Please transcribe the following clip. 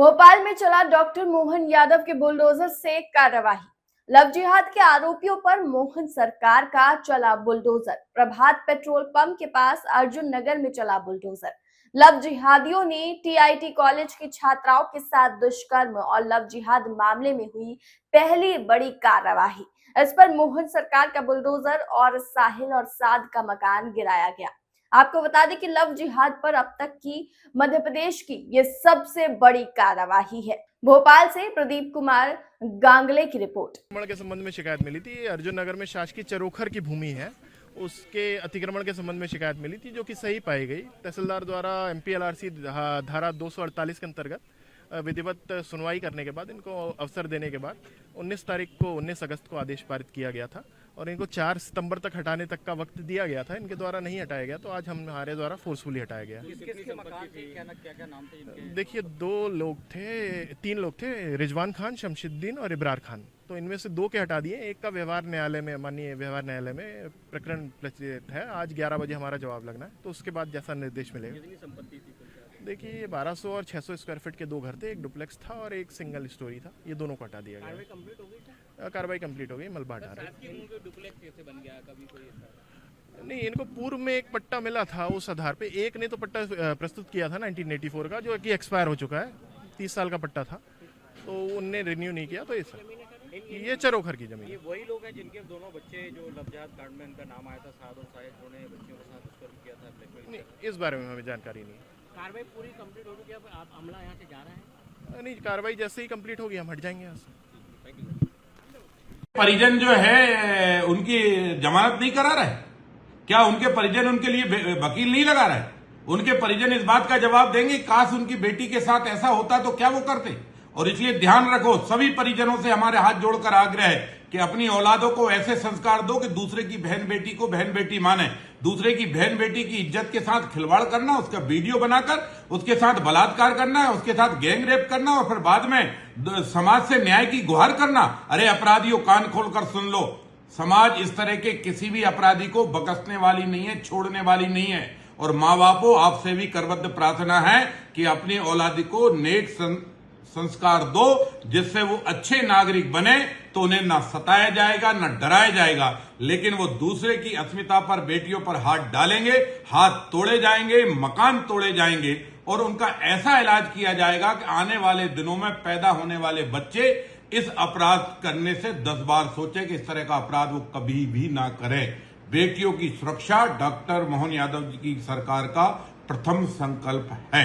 भोपाल में चला डॉक्टर मोहन यादव के बुलडोजर से कार्रवाई। लव जिहाद के आरोपियों पर मोहन सरकार का चला बुलडोजर। प्रभात पेट्रोल पंप के पास अर्जुन नगर में चला बुलडोजर। लव जिहादियों ने टीआईटी कॉलेज की छात्राओं के साथ दुष्कर्म और लव जिहाद मामले में हुई पहली बड़ी कार्रवाई। इस पर मोहन सरकार का बुलडोजर और साहिल और साद का मकान गिराया गया। आपको बता दें कि लव जिहाद पर अब तक की मध्य प्रदेश की ये सबसे बड़ी कार्रवाई है। भोपाल से प्रदीप कुमार गांगले की रिपोर्ट। अतिक्रमण के संबंध में शिकायत मिली थी। अर्जुन नगर में शासकीय चरोखर की भूमि है, उसके अतिक्रमण के संबंध में शिकायत मिली थी, जो कि सही पाई गई। तहसीलदार द्वारा एमपीएलआरसी धारा 248 के अंतर्गत विधिवत सुनवाई करने के बाद, इनको अवसर देने के बाद 19 अगस्त को आदेश पारित किया गया था और इनको 4 सितंबर तक हटाने तक का वक्त दिया गया था। इनके द्वारा नहीं हटाया गया, तो आज हमारे द्वारा फोर्सफुली हटाया गया। क्या नाम थे इनके? देखिए, 3 लोग थे, रिजवान खान, शमशुद्दीन और इब्रार खान। तो इनमें से 2 के हटा दिए। एक का व्यवहार न्यायालय में, माननीय व्यवहार न्यायालय में प्रकरण प्रचलित है। आज 11 बजे हमारा जवाब लगना है, तो उसके बाद जैसा निर्देश मिलेगा। कितनी संपत्ति थी? देखिए, 1200 और 600 स्क्वायर फीट के 2 घर थे, एक डुप्लेक्स था और एक सिंगल स्टोरी था। ये दोनों को हटा दिया गया। कार्रवाई कंप्लीट हो गई? कार्रवाई कंप्लीट हो गई, मलबा हटा रहे हैं। डुप्लेक्स कैसे बन गया? कभी कोई ऐसा नहीं, इनको पूर्व में एक पट्टा मिला था, उस आधार पे एक ने तो पट्टा प्रस्तुत किया था 1984 का, जो कि एक्सपायर हो चुका है। 30 साल का पट्टा था, तो उनने रिन्यू नहीं किया। तो ये चरोखर की जमीन। ये वही लोग हैं जिनके दोनों बच्चे, जो लवजात कांड में इनका नाम आया था, साद और साहिल, जिन्होंने बच्चियों के साथ दुष्कर्म किया था, ब्लैकमेल। नहीं, इस बारे में हमें जानकारी नहीं है। कार्रवाई पूरी कंप्लीट हो गई, अब आप अमला यहाँ से जा रहे हैं? नहीं, कार्रवाई जैसे ही कंप्लीट होगी हम हट जाएंगे यहाँ से। परिजन जो है उनकी जमानत नहीं करा रहे? क्या उनके परिजन उनके लिए वकील नहीं लगा रहे? उनके परिजन इस बात का जवाब देंगे, काश उनकी बेटी के साथ ऐसा होता तो क्या वो करते? और इसलिए ध्यान रखो, सभी परिजनों से हमारे हाथ जोड़कर आग्रह है कि अपनी औलादों को ऐसे संस्कार दो कि दूसरे की बहन बेटी को बहन बेटी माने। दूसरे की बहन बेटी की इज्जत के साथ खिलवाड़ करना, उसका वीडियो बनाकर उसके साथ बलात्कार करना, उसके साथ गैंग रेप करना और फिर बाद में समाज से न्याय की गुहार करना। अरे अपराधियों, कान खोलकर सुन लो, समाज इस तरह के किसी भी अपराधी को बख्शने वाली नहीं है, छोड़ने वाली नहीं है। और माँ बापों, आपसे भी करबद्ध प्रार्थना है कि अपनी औलादी को नेक संस्कार दो, जिससे वो अच्छे नागरिक बने। तो उन्हें ना सताया जाएगा, ना डराया जाएगा, लेकिन वो दूसरे की अस्मिता पर, बेटियों पर हाथ डालेंगे, हाथ तोड़े जाएंगे, मकान तोड़े जाएंगे और उनका ऐसा इलाज किया जाएगा कि आने वाले दिनों में पैदा होने वाले बच्चे इस अपराध करने से 10 बार सोचे कि इस तरह का अपराध वो कभी भी ना करें। बेटियों की सुरक्षा डॉक्टर मोहन यादव जी की सरकार का प्रथम संकल्प है।